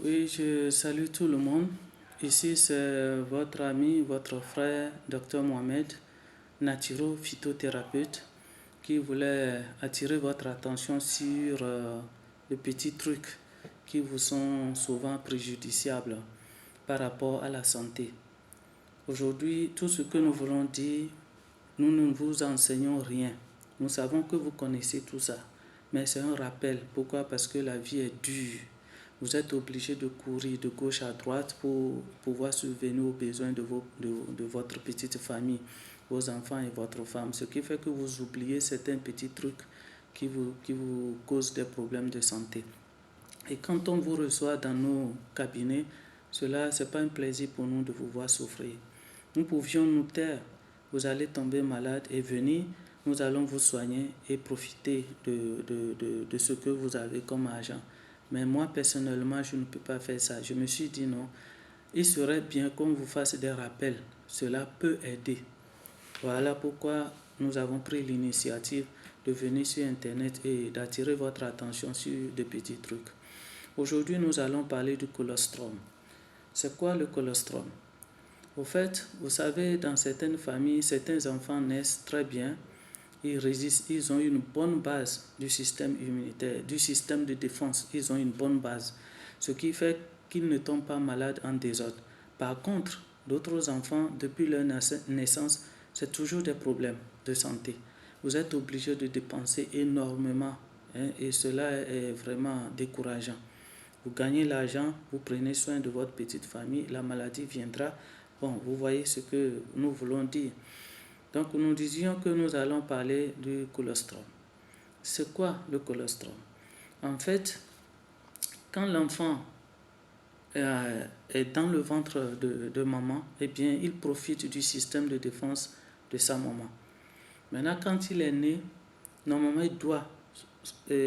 Oui, je salue tout le monde. Ici, c'est votre ami, votre frère, Dr Mohamed, naturo-phytothérapeute, qui voulait attirer votre attention sur les petits trucs qui vous sont souvent préjudiciables par rapport à la santé. Aujourd'hui, tout ce que nous voulons dire, nous ne vous enseignons rien. Nous savons que vous connaissez tout ça, mais c'est un rappel. Pourquoi? Parce que la vie est dure. Vous êtes obligé de courir de gauche à droite pour pouvoir subvenir aux besoins de votre petite famille, vos enfants et votre femme. Ce qui fait que vous oubliez certains petits trucs qui vous causent des problèmes de santé. Et quand on vous reçoit dans nos cabinets, cela, ce n'est pas un plaisir pour nous de vous voir souffrir. Nous pouvions nous taire. Vous allez tomber malade et venir, nous allons vous soigner et profiter de ce que vous avez comme argent. Mais moi, personnellement, je ne peux pas faire ça. Je me suis dit non, il serait bien qu'on vous fasse des rappels. Cela peut aider. Voilà pourquoi nous avons pris l'initiative de venir sur Internet et d'attirer votre attention sur des petits trucs. Aujourd'hui, nous allons parler du colostrum. C'est quoi le colostrum? Au fait, vous savez, dans certaines familles, certains enfants naissent très bien, ils résistent, ils ont une bonne base du système immunitaire, du système de défense, ils ont une bonne base, ce qui fait qu'ils ne tombent pas malades en désordre. Par contre, d'autres enfants, depuis leur naissance, c'est toujours des problèmes de santé. Vous êtes obligé de dépenser énormément, et cela est vraiment décourageant. Vous gagnez l'argent, vous prenez soin de votre petite famille, la maladie viendra. Bon, vous voyez ce que nous voulons dire. Donc, nous disions que nous allons parler du colostrum. C'est quoi le colostrum? En fait, quand l'enfant est dans le ventre de maman, eh bien, il profite du système de défense de sa maman. Maintenant, quand il est né, normalement, il doit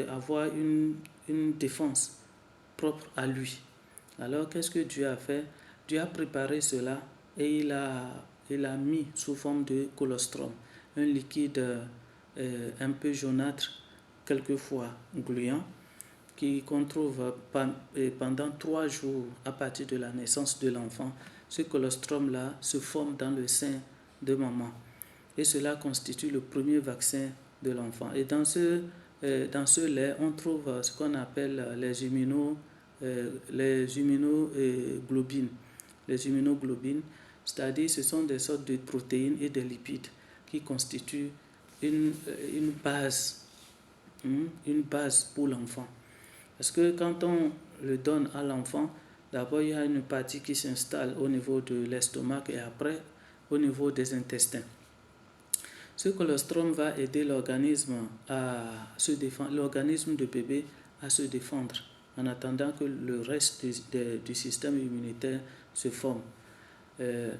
avoir une défense propre à lui. Alors, qu'est-ce que Dieu a fait? Dieu a préparé cela et il a mis sous forme de colostrum, un liquide un peu jaunâtre, quelquefois gluant, qu'on trouve pendant 3 jours à partir de la naissance de l'enfant. Ce colostrum-là se forme dans le sein de maman et cela constitue le premier vaccin de l'enfant. Et dans ce lait, on trouve ce qu'on appelle les immunoglobines. Les immunoglobines, c'est-à-dire ce sont des sortes de protéines et de lipides qui constituent une base, une base pour l'enfant. Parce que quand on le donne à l'enfant, d'abord il y a une partie qui s'installe au niveau de l'estomac et après au niveau des intestins. Ce colostrum va aider l'organisme à se défendre, l'organisme de bébé à se défendre en attendant que le reste du système immunitaire se forme. Et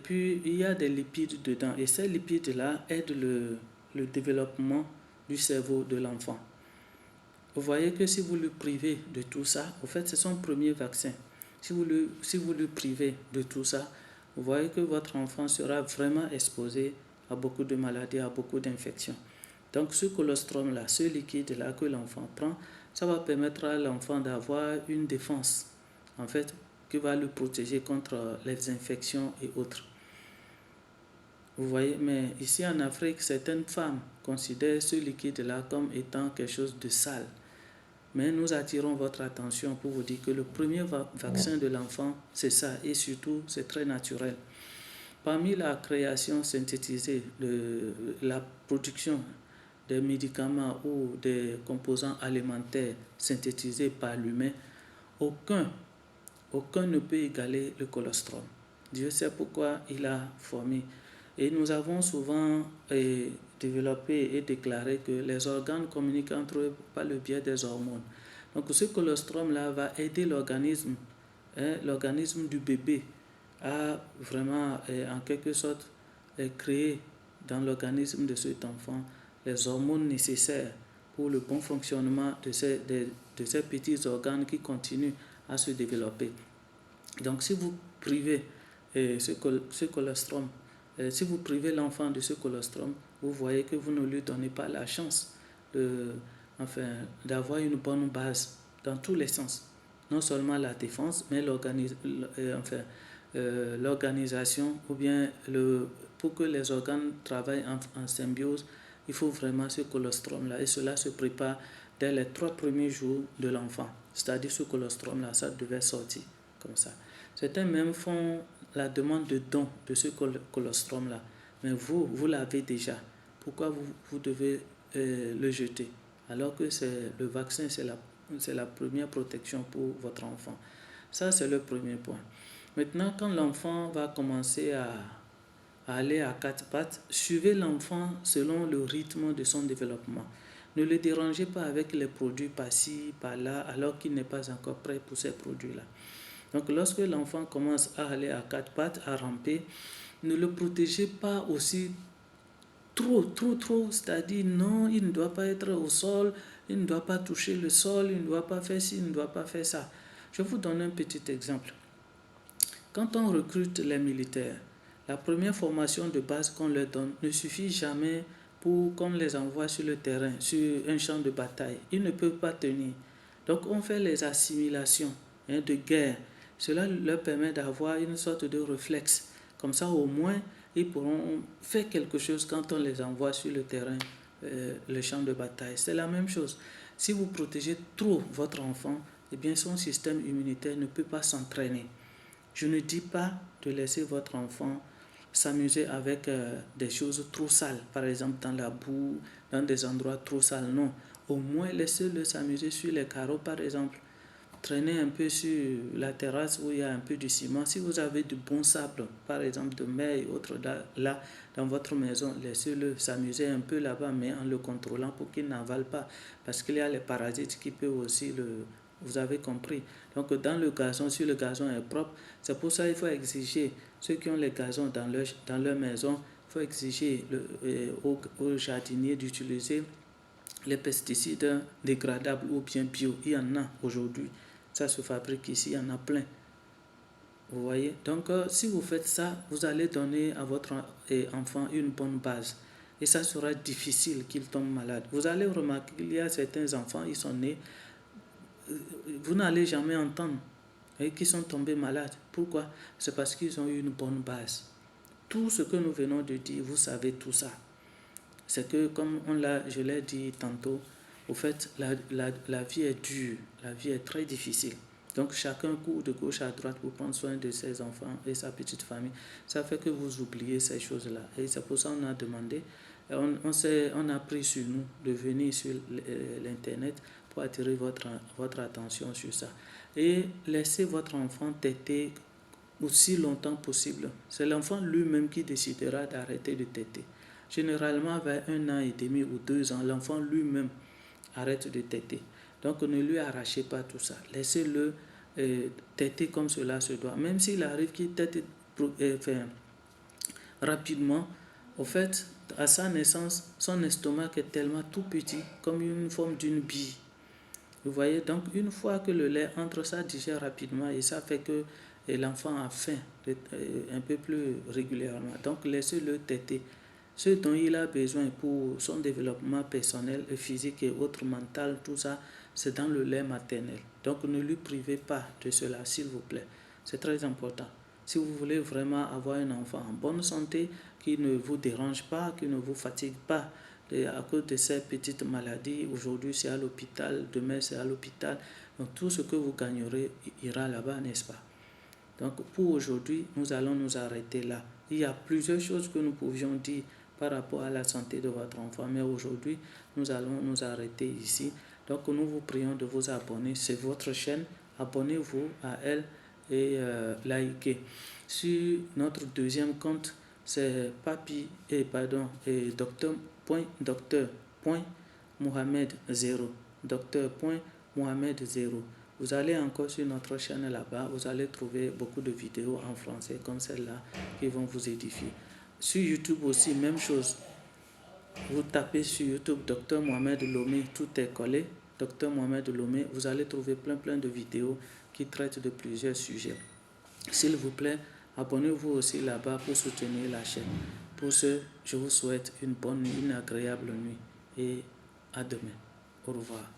puis il y a des lipides dedans et ces lipides-là aident le développement du cerveau de l'enfant. Vous voyez que si vous le privez de tout ça, au fait c'est son premier vaccin. Si vous le privez de tout ça, vous voyez que votre enfant sera vraiment exposé à beaucoup de maladies, à beaucoup d'infections. Donc ce colostrum-là, ce liquide-là que l'enfant prend, ça va permettre à l'enfant d'avoir une défense, en fait, qui va le protéger contre les infections et autres. Vous voyez, mais ici en Afrique, certaines femmes considèrent ce liquide-là comme étant quelque chose de sale. Mais nous attirons votre attention pour vous dire que le premier vaccin de l'enfant, c'est ça, et surtout, c'est très naturel. Parmi la création synthétisée, la production des médicaments ou des composants alimentaires synthétisés par l'humain, aucun ne peut égaler le colostrum. Dieu sait pourquoi il a formé. Et nous avons souvent développé et déclaré que les organes communiquent entre eux par le biais des hormones. Donc ce colostrum-là va aider l'organisme du bébé à vraiment, en quelque sorte, créer dans l'organisme de cet enfant les hormones nécessaires pour le bon fonctionnement de ces petits organes qui continuent à se développer. Donc si vous privez ce colostrum, si vous privez l'enfant de ce colostrum, vous voyez que vous ne lui donnez pas la chance d'avoir une bonne base dans tous les sens. non seulement la défense, mais l'organisation, ou bien pour que les organes travaillent en symbiose, il faut vraiment ce colostrum-là. Et cela se prépare dès les 3 premiers jours de l'enfant. C'est-à-dire ce colostrum-là, ça devait sortir comme ça. Certains même font la demande de don de ce colostrum-là. Mais vous l'avez déjà. Pourquoi vous devez le jeter? Alors que le vaccin, c'est la première protection pour votre enfant. Ça, c'est le premier point. Maintenant, quand l'enfant va commencer à aller à 4 pattes, suivez l'enfant selon le rythme de son développement. Ne le dérangez pas avec les produits par-ci, par-là, alors qu'il n'est pas encore prêt pour ces produits-là. Donc, lorsque l'enfant commence à aller à 4 pattes, à ramper, ne le protégez pas aussi trop, c'est-à-dire non, il ne doit pas être au sol, il ne doit pas toucher le sol, il ne doit pas faire ci, il ne doit pas faire ça. Je vous donne un petit exemple. Quand on recrute les militaires, la première formation de base qu'on leur donne ne suffit jamais pour qu'on les envoie sur le terrain, sur un champ de bataille. Ils ne peuvent pas tenir. Donc on fait les assimilations de guerre. Cela leur permet d'avoir une sorte de réflexe. Comme ça, au moins, ils pourront faire quelque chose quand on les envoie sur le terrain, le champ de bataille. C'est la même chose. Si vous protégez trop votre enfant, eh bien son système immunitaire ne peut pas s'entraîner. Je ne dis pas de laisser votre enfant s'amuser avec des choses trop sales, par exemple dans la boue, dans des endroits trop sales. Non, au moins laissez-le s'amuser sur les carreaux, par exemple. Traînez un peu sur la terrasse où il y a un peu de ciment. Si vous avez du bon sable, par exemple de mer et autres, là, dans votre maison, laissez-le s'amuser un peu là-bas, mais en le contrôlant pour qu'il n'avale pas. Parce qu'il y a les parasites qui peuvent aussi Vous avez compris. Donc, dans le gazon, si le gazon est propre, c'est pour ça qu'il faut exiger, ceux qui ont les gazons dans leur maison, il faut exiger aux jardiniers d'utiliser les pesticides dégradables ou bien bio. Il y en a aujourd'hui. Ça se fabrique ici, il y en a plein. Vous voyez? Donc, si vous faites ça, vous allez donner à votre enfant une bonne base. Et ça sera difficile qu'il tombe malade. Vous allez remarquer qu'il y a certains enfants, ils sont nés, vous n'allez jamais entendre qu'ils sont tombés malades. Pourquoi? C'est parce qu'ils ont eu une bonne base. Tout ce que nous venons de dire, vous savez tout ça. C'est que, comme je l'ai dit tantôt, au fait, la vie est dure, la vie est très difficile. Donc, chacun court de gauche à droite pour prendre soin de ses enfants et sa petite famille. Ça fait que vous oubliez ces choses-là. Et c'est pour ça qu'on a demandé, on a pris sur nous de venir sur l'Internet pour attirer votre attention sur ça. Et laissez votre enfant téter aussi longtemps possible. C'est l'enfant lui-même qui décidera d'arrêter de téter. Généralement, vers 1 an et demi ou 2 ans, l'enfant lui-même arrête de téter. Donc, ne lui arrachez pas tout ça. Laissez-le téter comme cela se doit. Même s'il arrive qu'il tète rapidement, au fait, à sa naissance, son estomac est tellement tout petit, comme une forme d'une bille. Vous voyez, donc une fois que le lait entre, ça digère rapidement et ça fait que l'enfant a faim un peu plus régulièrement. Donc, laissez-le téter. Ce dont il a besoin pour son développement personnel, physique et autre, mental, tout ça, c'est dans le lait maternel. Donc, ne lui privez pas de cela, s'il vous plaît. C'est très important. Si vous voulez vraiment avoir un enfant en bonne santé, qui ne vous dérange pas, qui ne vous fatigue pas, à cause de ces petites maladies, aujourd'hui c'est à l'hôpital, demain c'est à l'hôpital, donc tout ce que vous gagnerez ira là-bas, n'est-ce pas? Donc pour aujourd'hui, nous allons nous arrêter là. Il y a plusieurs choses que nous pouvions dire par rapport à la santé de votre enfant, mais aujourd'hui, nous allons nous arrêter ici. Donc nous vous prions de vous abonner, c'est votre chaîne, abonnez-vous à elle et likez. Sur notre deuxième compte, c'est docteur.mohamed0. Docteur.mohamed0. Vous allez encore sur notre chaîne là-bas, vous allez trouver beaucoup de vidéos en français comme celle-là qui vont vous édifier. Sur YouTube aussi, même chose. Vous tapez sur YouTube Docteur Mohamed Lomé, tout est collé. Docteur Mohamed Lomé, vous allez trouver plein de vidéos qui traitent de plusieurs sujets. S'il vous plaît, abonnez-vous aussi là-bas pour soutenir la chaîne. Pour ce, je vous souhaite une bonne nuit, une agréable nuit et à demain. Au revoir.